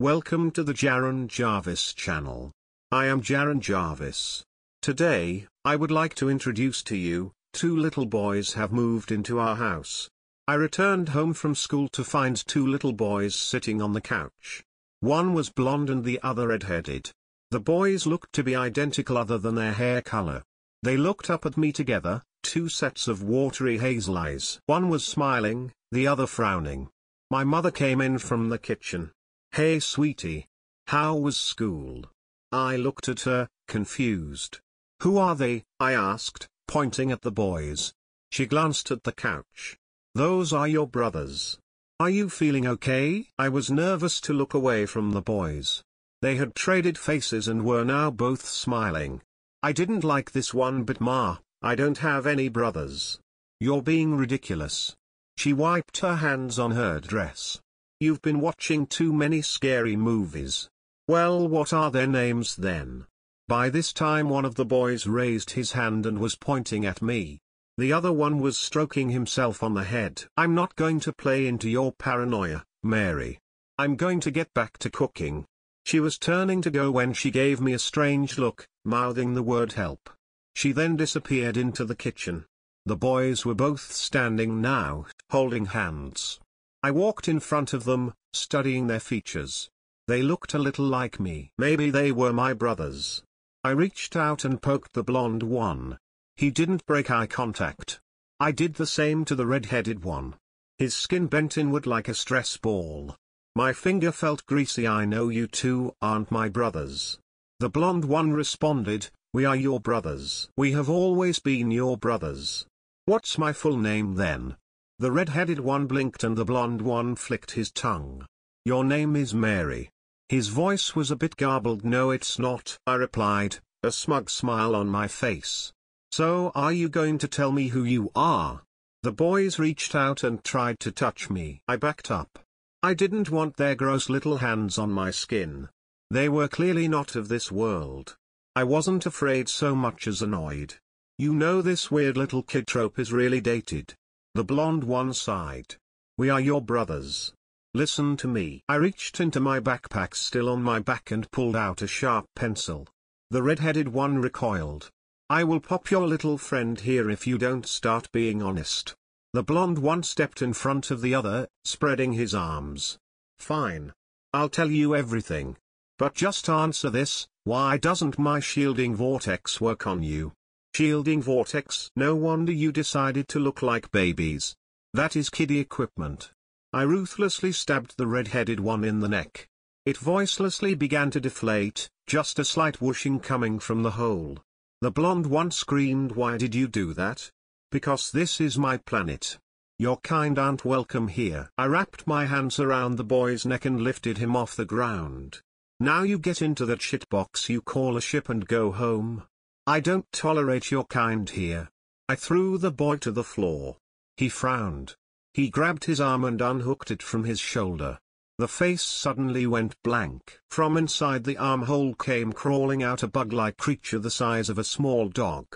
Welcome to the Jaron Jarvis channel. I am Jaron Jarvis. Today, I would like to introduce to you, two little boys have moved into our house. I returned home from school to find two little boys sitting on the couch. One was blonde and the other red-headed. The boys looked to be identical other than their hair color. They looked up at me together, two sets of watery hazel eyes. One was smiling, the other frowning. My mother came in from the kitchen. "Hey sweetie. How was school?" I looked at her, confused. "Who are they?" I asked, pointing at the boys. She glanced at the couch. "Those are your brothers. Are you feeling okay?" I was nervous to look away from the boys. They had traded faces and were now both smiling. "I didn't like this one bit, Ma. I don't have any brothers." "You're being ridiculous." She wiped her hands on her dress. "You've been watching too many scary movies." "Well, what are their names then?" By this time one of the boys raised his hand and was pointing at me. The other one was stroking himself on the head. "I'm not going to play into your paranoia, Mary. I'm going to get back to cooking." She was turning to go when she gave me a strange look, mouthing the word help. She then disappeared into the kitchen. The boys were both standing now, holding hands. I walked in front of them, studying their features. They looked a little like me. Maybe they were my brothers. I reached out and poked the blonde one. He didn't break eye contact. I did the same to the red-headed one. His skin bent inward like a stress ball. My finger felt greasy. "I know you two aren't my brothers." The blonde one responded, "We are your brothers. We have always been your brothers." "What's my full name then?" The red-headed one blinked and the blonde one flicked his tongue. "Your name is Mary." His voice was a bit garbled. "No, it's not," I replied, a smug smile on my face. "So are you going to tell me who you are?" The boys reached out and tried to touch me. I backed up. I didn't want their gross little hands on my skin. They were clearly not of this world. I wasn't afraid so much as annoyed. "You know this weird little kid trope is really dated." The blonde one sighed. "We are your brothers. Listen to me." I reached into my backpack still on my back and pulled out a sharp pencil. The red-headed one recoiled. "I will pop your little friend here if you don't start being honest." The blonde one stepped in front of the other, spreading his arms. "Fine. I'll tell you everything. But just answer this, why doesn't my shielding vortex work on you?" "Shielding vortex? No wonder you decided to look like babies. That is kiddie equipment." I ruthlessly stabbed the red-headed one in the neck. It voicelessly began to deflate, just a slight whooshing coming from the hole. The blonde one screamed, "Why did you do that?" "Because this is my planet. Your kind aren't welcome here." I wrapped my hands around the boy's neck and lifted him off the ground. "Now you get into that shitbox you call a ship and go home. I don't tolerate your kind here." I threw the boy to the floor. He frowned. He grabbed his arm and unhooked it from his shoulder. The face suddenly went blank. From inside the armhole came crawling out a bug-like creature the size of a small dog.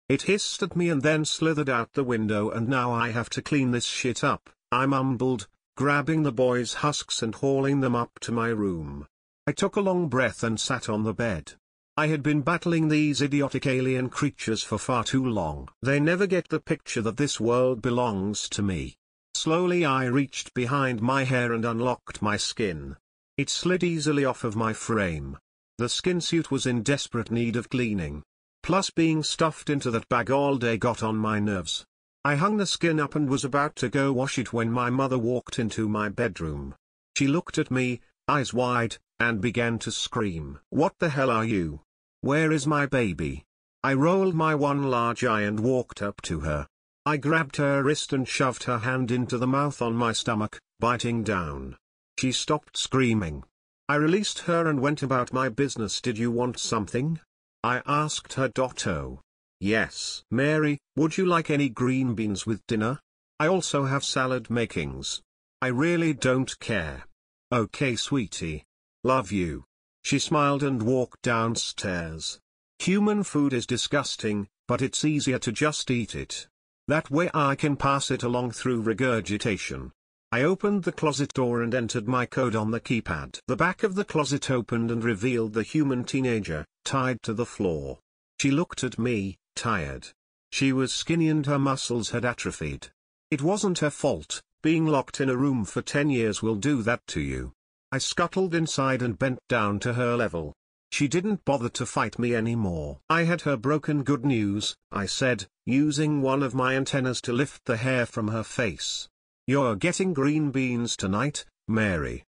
It hissed at me and then slithered out the window. "And now I have to clean this shit up," I mumbled, grabbing the boy's husks and hauling them up to my room. I took a long breath and sat on the bed. I had been battling these idiotic alien creatures for far too long. They never get the picture that this world belongs to me. Slowly I reached behind my hair and unlocked my skin. It slid easily off of my frame. The skin suit was in desperate need of cleaning. Plus being stuffed into that bag all day got on my nerves. I hung the skin up and was about to go wash it when my mother walked into my bedroom. She looked at me, eyes wide, and began to scream. "What the hell are you? Where is my baby?" I rolled my one large eye and walked up to her. I grabbed her wrist and shoved her hand into the mouth on my stomach, biting down. She stopped screaming. I released her and went about my business. "Did you want something?" I asked her. "Oh. Yes." "Mary, would you like any green beans with dinner? I also have salad makings." "I really don't care." "Okay sweetie. Love you." She smiled and walked downstairs. Human food is disgusting, but it's easier to just eat it. That way I can pass it along through regurgitation. I opened the closet door and entered my code on the keypad. The back of the closet opened and revealed the human teenager, tied to the floor. She looked at me, tired. She was skinny and her muscles had atrophied. It wasn't her fault, being locked in a room for 10 years will do that to you. I scuttled inside and bent down to her level. She didn't bother to fight me anymore. I had her broken good news, I said, using one of my antennas to lift the hair from her face. You're getting green beans tonight, Mary.